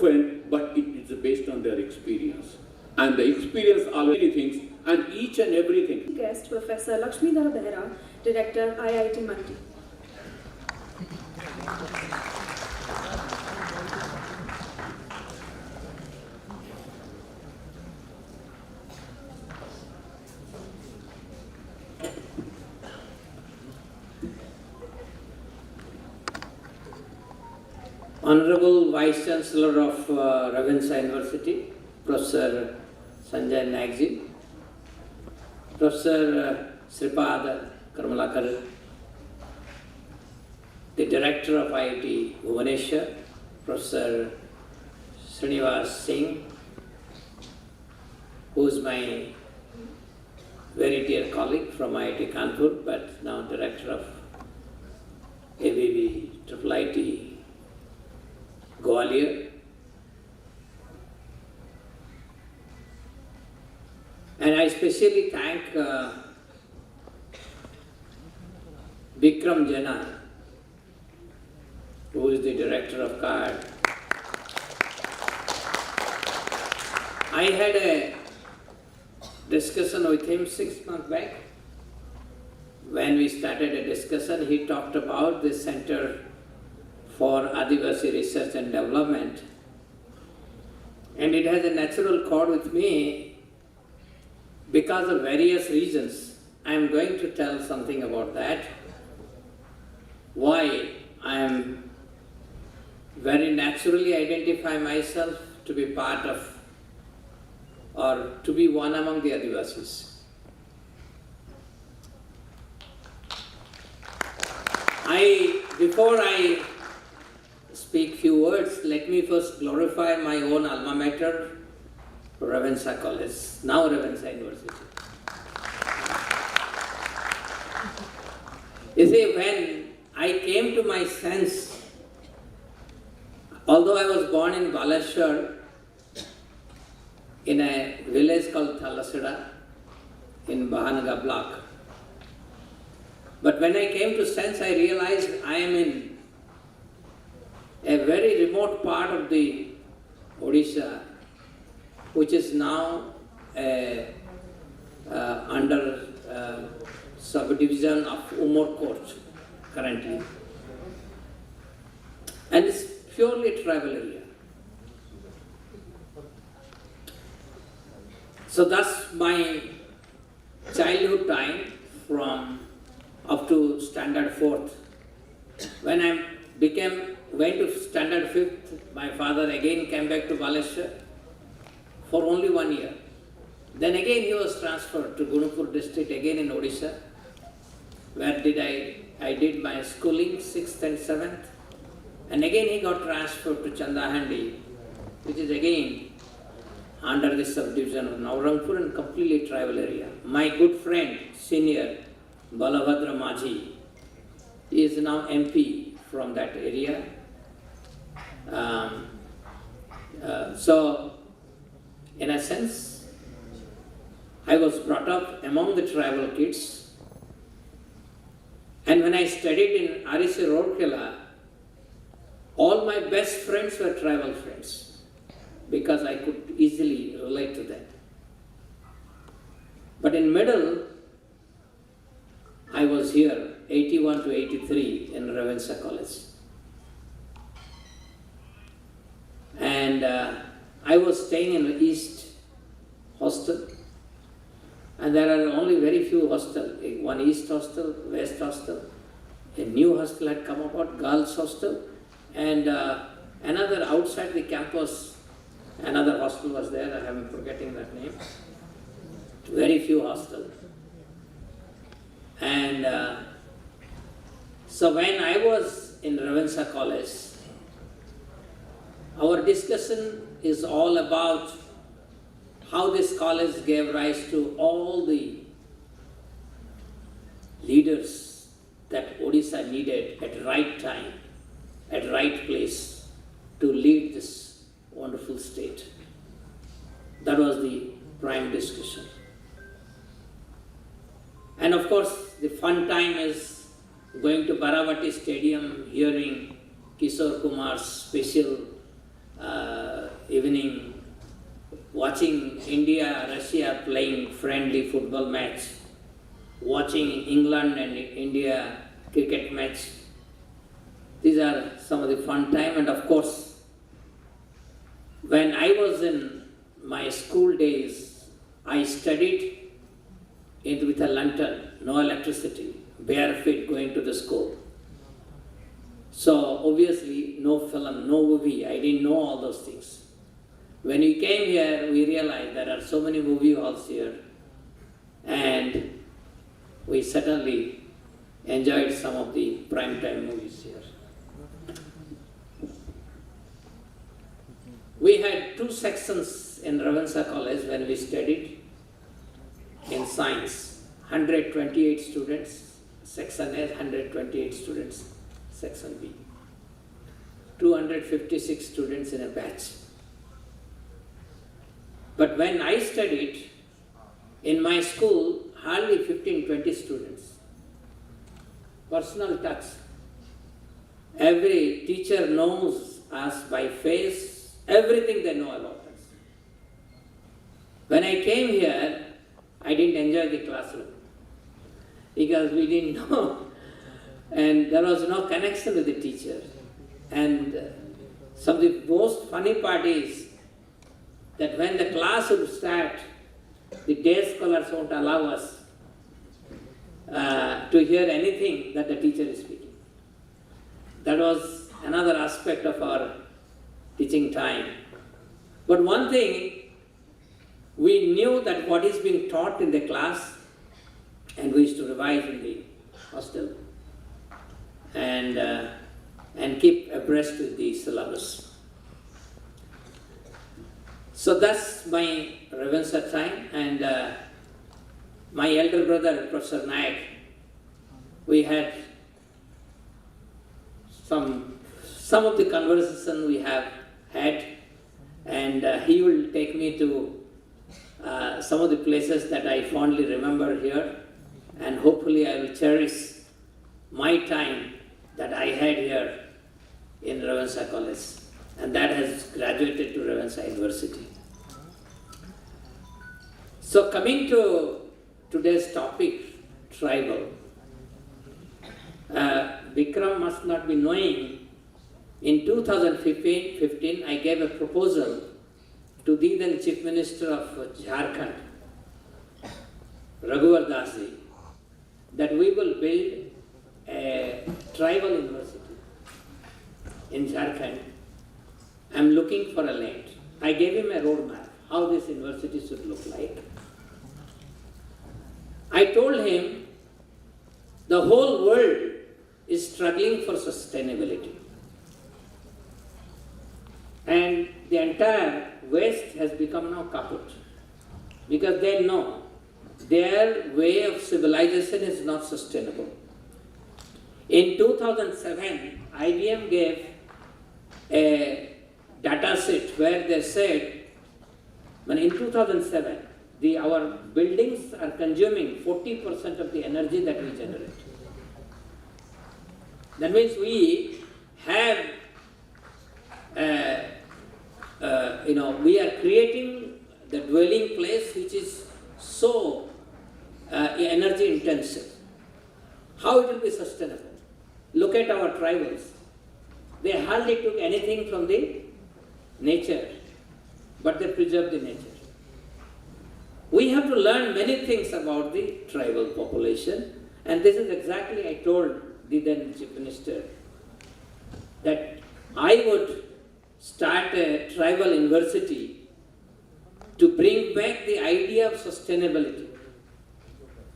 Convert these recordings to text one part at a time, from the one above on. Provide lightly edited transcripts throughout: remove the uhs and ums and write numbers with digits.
often, but it is based on their experience. And the experience already things, and each and everything. Guest Professor Lakshmidhar Behra, Director IIT Mandi. Honorable Vice Chancellor of Ravenshaw University, Professor Sanjay Nagji, Professor Sripad Karmalakar, the Director of IIT Bhubaneswar, Professor Srinivas Singh, who is my very dear colleague from IIT Kanpur, but now Director of ABB IIIT Gwalior, and I especially thank Vikram Jana, who is the Director of CARD. I had a discussion with him 6 months back. When we started a discussion, he talked about the Center for Adivasi Research and Development, and it has a natural chord with me because of various reasons. I am going to tell something about that, why I am very naturally identify myself to be part of or to be one among the Adivasis. Before I speak few words, let me first glorify my own alma mater, Ravenshaw College, now Ravenshaw University. You see, when I came to my sense, although I was born in Baleshwar, in a village called Thalasada, in Bahanaga block, but when I came to sense, I realized I am in a very remote part of the Odisha, which is now under subdivision of Umarkot currently. And it's purely a tribal area. So that's my childhood time from up to standard 4th. When I went to standard 5th, my father again came back to Baleshwar for only 1 year. Then again he was transferred to Gunapur district, again in Odisha, where I did my schooling, 6th and 7th. And again he got transferred to Chandahandi, which is again under the subdivision of Navrangpur and completely tribal area. My good friend, senior, Balabhadra Majhi, is now MP from that area. So, in a sense, I was brought up among the tribal kids. And when I studied in REC Rourkela, all my best friends were tribal friends because I could easily relate to them. But in middle, I was here 81 to 83 in Ravenshaw College. And I was staying in the East hostel. And there are only very few hostels, one East hostel, West hostel. A new hostel had come about, girls hostel. And another outside the campus, another hostel was there, I am forgetting that name. Very few hostels. And so when I was in Ravenshaw College, our discussion is all about how this college gave rise to all the leaders that Odisha needed at right time, at right place to lead this wonderful state. That was the prime discussion. And of course, the fun time is going to Baravati Stadium, hearing Kishore Kumar's special watching India-Russia playing friendly football match, watching England and India cricket match. These are some of the fun time, and of course, when I was in my school days, I studied with a lantern, no electricity, barefoot going to the school. So obviously no film, no movie, I didn't know all those things. When we came here, we realized there are so many movie halls here, and we certainly enjoyed some of the prime time movies here. We had 2 sections in Ravenshaw College when we studied in science. 128 students, section A, 128 students, section B. 256 students in a batch. But when I studied, in my school, hardly 15-20 students. Personal touch. Every teacher knows us by face, everything they know about us. When I came here, I didn't enjoy the classroom because we didn't know, and there was no connection with the teacher. And some of the most funny part is that when the class would start, the day scholars won't allow us to hear anything that the teacher is speaking. That was another aspect of our teaching time. But one thing, we knew that what is being taught in the class, and we used to revise in the hostel and keep abreast with the syllabus. So that's my Ravenshaw time, and my elder brother, Professor Nayak, we had some of the conversation we have had, and he will take me to some of the places that I fondly remember here, and hopefully I will cherish my time that I had here in Ravenshaw College, and that has graduated to Ravenshaw University. So coming to today's topic, tribal. Vikram must not be knowing, in 2015, I gave a proposal to the then Chief Minister of Jharkhand, Raghuvar Dasji, that we will build a tribal university in Jharkhand. I am looking for a land. I gave him a roadmap, how this university should look like. I told him the whole world is struggling for sustainability. And the entire West has become now kaput, because they know their way of civilization is not sustainable. In 2007, IBM gave a data set where they said, when in 2007, our buildings are consuming 40% of the energy that we generate. That means we have, we are creating the dwelling place which is so energy intensive. How it will be sustainable? Look at our tribals. They hardly took anything from the nature, but they preserved the nature. We have to learn many things about the tribal population, and this is exactly I told the then Chief Minister, that I would start a tribal university to bring back the idea of sustainability.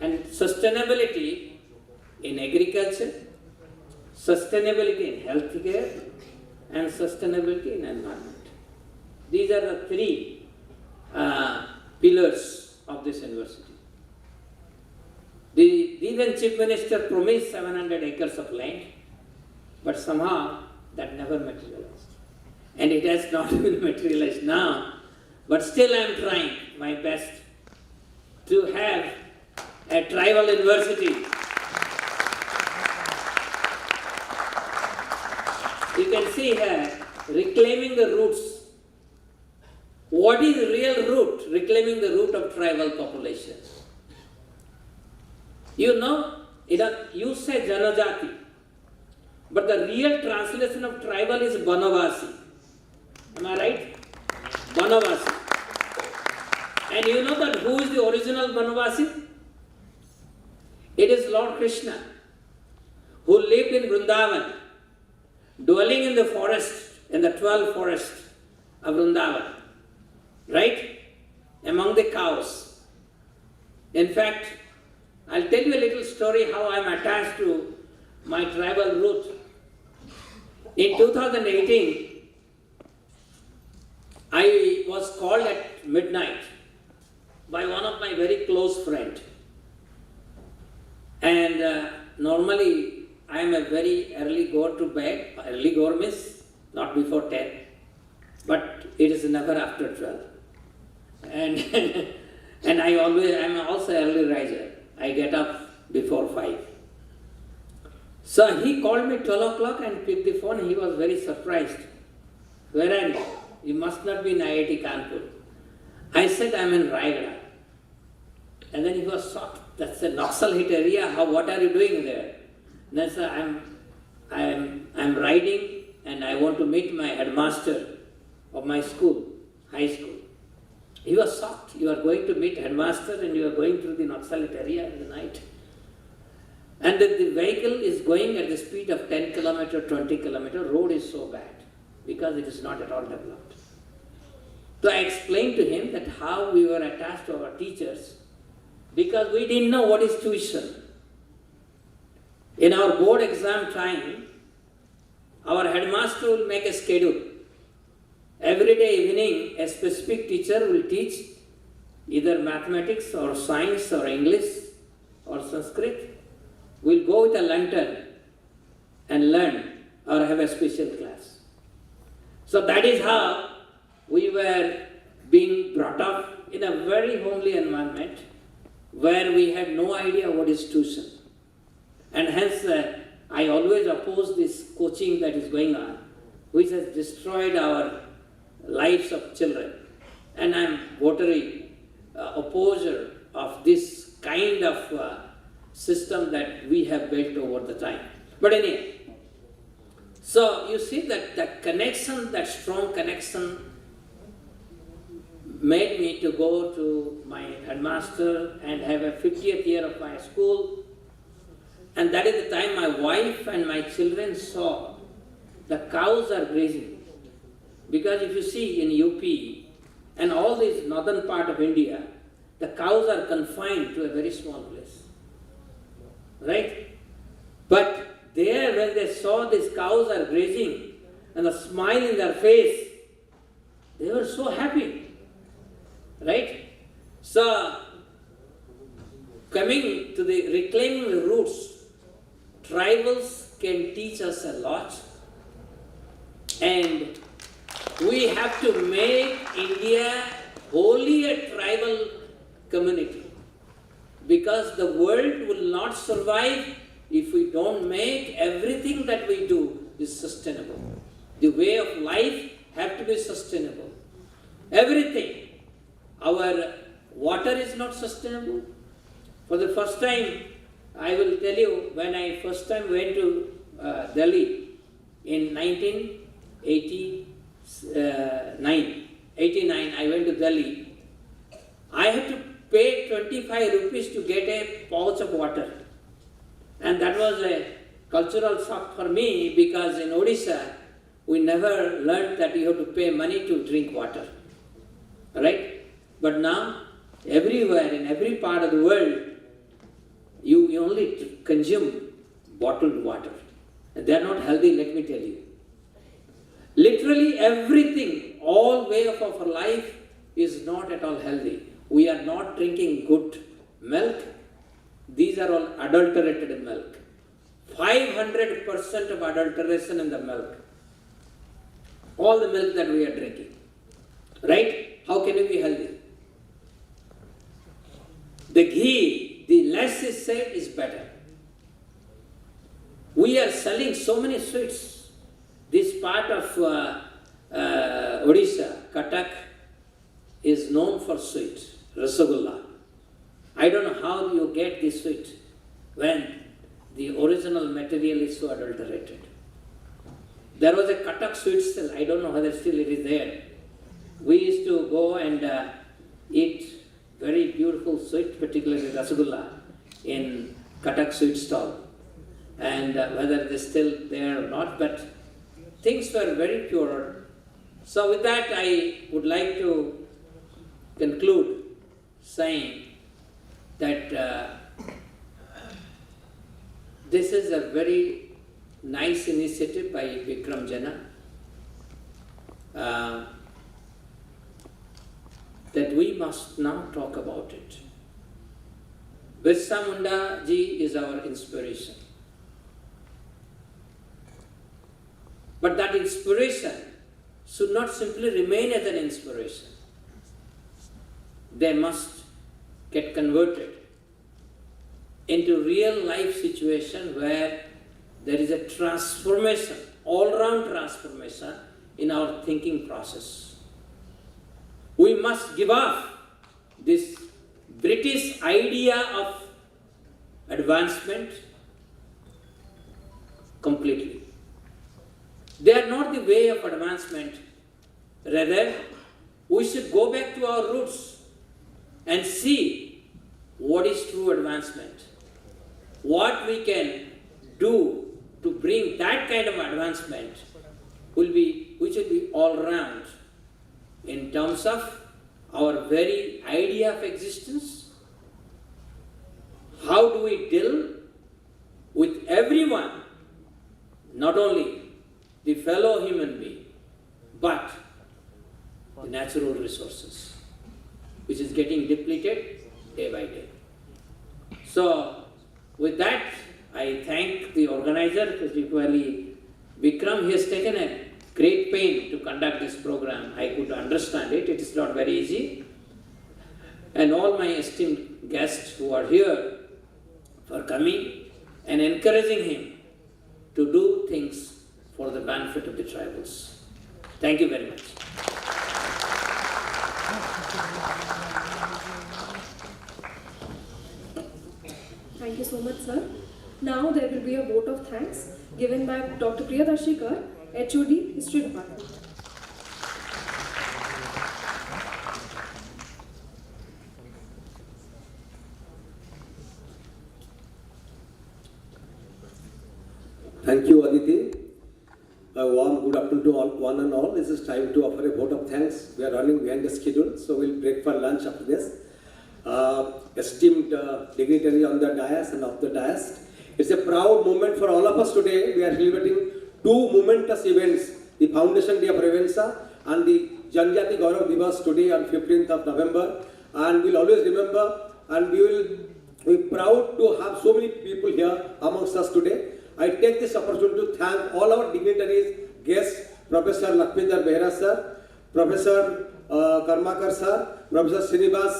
And sustainability in agriculture, sustainability in healthcare, and sustainability in environment. These are the 3 pillars of this university. The then Chief Minister promised 700 acres of land, but somehow that never materialized. And it has not been materialized now, but still I am trying my best to have a tribal university. You can see here, reclaiming the roots. What is real root? Reclaiming the root of tribal population. You know, you say Janajati, but the real translation of tribal is Banavasi. Am I right? Banavasi. And you know that who is the original Banavasi? It is Lord Krishna, who lived in Vrindavan, dwelling in the forest, in the 12 forests of Vrindavan, right? Among the cows. In fact, I'll tell you a little story how I'm attached to my tribal root. In 2018, I was called at midnight by one of my very close friends. And normally I am a very early goer to bed. Early goer means not before 10, but it is never after 12. And and I'm also early riser. I get up before 5. So he called me 12 o'clock and picked the phone. He was very surprised. Where are you? You must not be in IIT Kanpur. I said, I'm in Raigada. And then he was shocked. That's a Naxal hit area. What are you doing there? And I said, I'm riding and I want to meet my headmaster of my school, high school. He was shocked. You are going to meet headmaster and you are going through the Naxalite area in the night. And the vehicle is going at the speed of 10 kilometer, 20 kilometer. Road is so bad because it is not at all developed. So I explained to him that how we were attached to our teachers because we didn't know what is tuition. In our board exam time, our headmaster will make a schedule. Every day evening, a specific teacher will teach either mathematics or science or English or Sanskrit. We'll go with a lantern and learn or have a special class. So that is how we were being brought up in a very homely environment where we had no idea what is tuition. And hence, I always oppose this coaching that is going on, which has destroyed our lives of children. And I'm votary opposer of this kind of system that we have built over the time. But anyway, so you see that the connection, that strong connection made me to go to my headmaster and have a 50th year of my school. And that is the time my wife and my children saw the cows are grazing. Because if you see in UP and all this northern part of India, the cows are confined to a very small place. Right? But there when they saw these cows are grazing and the smile in their face, they were so happy. Right? So, coming to the reclaiming the roots, tribals can teach us a lot. And we have to make India wholly a tribal community. Because the world will not survive if we don't make everything that we do is sustainable. The way of life have to be sustainable. Everything. Our water is not sustainable. For the first time, I will tell you, when I first time went to Delhi in 89, I went to Delhi. I had to pay 25 rupees to get a pouch of water. And that was a cultural shock for me because in Odisha, we never learned that you have to pay money to drink water. Right? But now, everywhere, in every part of the world, you only consume bottled water. And they are not healthy, let me tell you. Literally everything, all way of our life is not at all healthy. We are not drinking good milk. These are all adulterated milk. 500% of adulteration in the milk. All the milk that we are drinking. Right? How can we be healthy? The ghee, the less is said is better. We are selling so many sweets. This part of Odisha, Cuttack, is known for sweet, Rasagulla. I don't know how you get this sweet when the original material is so adulterated. There was a Cuttack sweet still, I don't know whether still it is there. We used to go and eat very beautiful sweet, particularly Rasagulla, in Cuttack sweet stall. And whether it is still there or not, but things were very pure. So with that, I would like to conclude saying that this is a very nice initiative by Vikram Jana, that we must now talk about it. Birsa Munda ji is our inspiration. But that inspiration should not simply remain as an inspiration. They must get converted into real life situation where there is a transformation, all-round transformation in our thinking process. We must give up this British idea of advancement completely. They are not the way of advancement. Rather, we should go back to our roots and see what is true advancement. What we can do to bring that kind of advancement which will be all round in terms of our very idea of existence. How do we deal with everyone, not only the fellow human being, but the natural resources, which is getting depleted day by day. So, with that, I thank the organizer, particularly Vikram. He has taken a great pain to conduct this program. I could understand it. It is not very easy. And all my esteemed guests who are here for coming and encouraging him to do things for the benefit of the tribals. Thank you very much. Thank you so much, sir. Now there will be a vote of thanks given by Dr. Priyadarshi Kar, HOD, History Department. Thank you, Aditi. A warm good afternoon to one and all. This is time to offer a vote of thanks. We are running behind the schedule, so we'll break for lunch after this. Esteemed dignitary on the dais and off the dais, it's a proud moment for all of us today. We are celebrating two momentous events, the Foundation Day of Revensa and the Janjati Gaurav Divas today on 15th of November. And we'll always remember, and we will be proud to have so many people here amongst us today. I take this opportunity to thank all our dignitaries, guests, Professor Lakshmindar Behera sir, Professor Karmakar sir, Professor Srinivas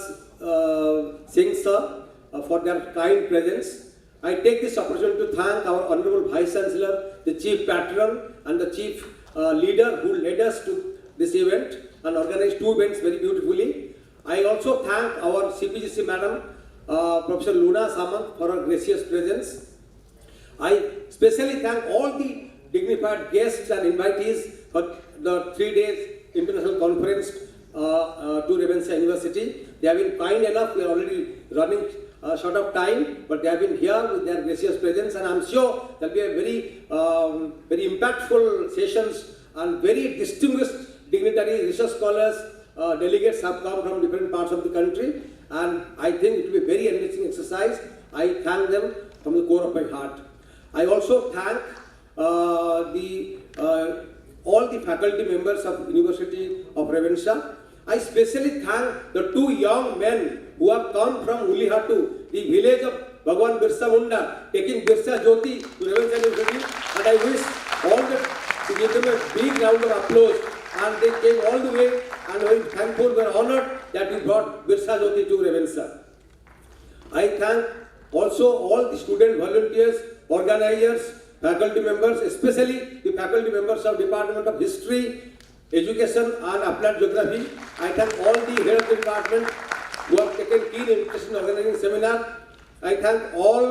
Singh sir for their kind presence. I take this opportunity to thank our Honorable Vice Chancellor, the Chief Patron and the Chief Leader who led us to this event and organized two events very beautifully. I also thank our CPGC Madam, Professor Luna Samant for her gracious presence. I especially thank all the dignified guests and invitees for the 3 days international conference to Revensa University. They have been kind enough. We are already running short of time, but they have been here with their gracious presence, and I'm sure there will be a very impactful sessions, and very distinguished dignitaries, research scholars, delegates have come from different parts of the country, and I think it will be a very enriching exercise. I thank them from the core of my heart. I also thank all the faculty members of University of Revensa. I especially thank the two young men who have come from Ulihatu, the village of Bhagwan Birsa Munda, taking Birsa Jyoti to Revensa University, and I wish all to give them a big round of applause. And they came all the way, and we are thankful, we are honored that we brought Birsa Jyoti to Revensa. I thank also all the student volunteers, organizers, faculty members, especially the faculty members of Department of History, education and applied geography. I thank all the head of the department who have taken keen interest in organizing seminar. I thank all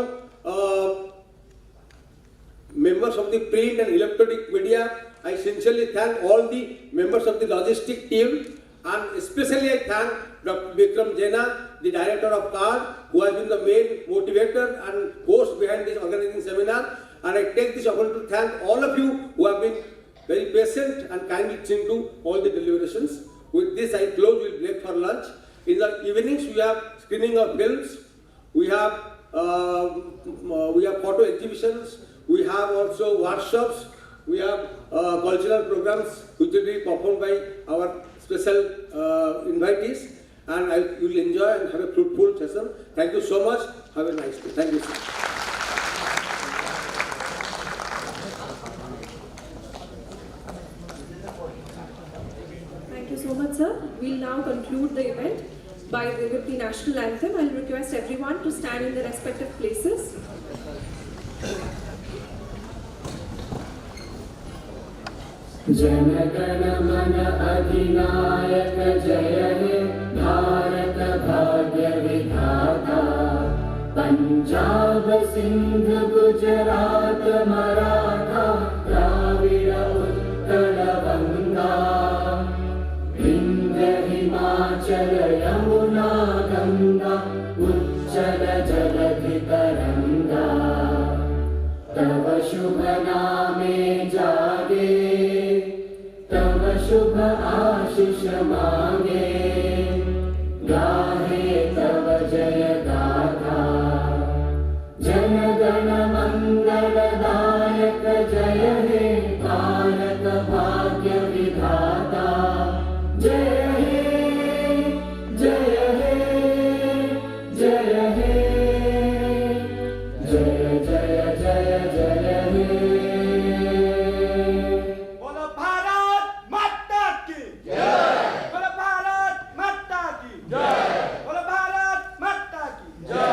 members of the print and electronic media. I sincerely thank all the members of the logistic team, and especially I thank Dr. Vikram Jaina, the director of CARD, who has been the main motivator and force behind this organizing seminar. And I take this opportunity to thank all of you who have been very patient and kindly listening to all the deliberations. With this, I close. We'll break for lunch. In the evenings, we have screening of films. We have photo exhibitions. We have also workshops. We have cultural programs which will be performed by our special invitees. And you will enjoy and have a fruitful session. Thank you so much. Have a nice day. Thank you, sir. Thank you so much, sir. We'll now conclude the event with the national anthem. I'll request everyone to stand in their respective places. जनगण मन अधिनायक जय हे भारत भाग्य विधाता पंजाब सिंध गुजरात मराठा द्राविड़ उत्कल गंगा विंध्य हिमाचल यमुना गंगा उच्चल जलधि तरंगा तव शुभ नामे जागे तव शुभ आशीष मांगे गाहे तव जय गाथा जन गण मंगल दायक जय हे भारत भाग्य विधाता जय हे जय हे जय हे जय जय जय जय हे बोलो भारत माता की जय बोलो भारत माता की जय बोलो भारत माता की जय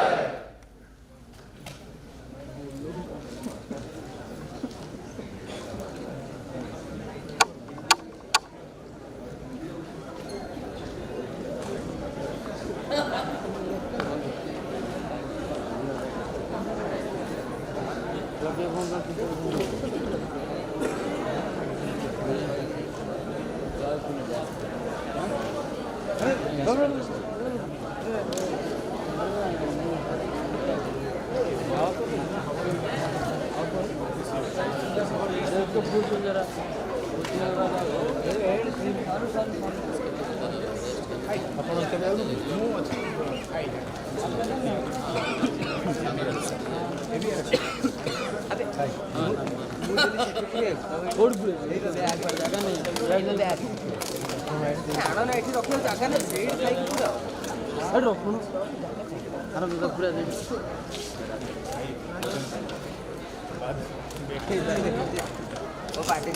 पार्टी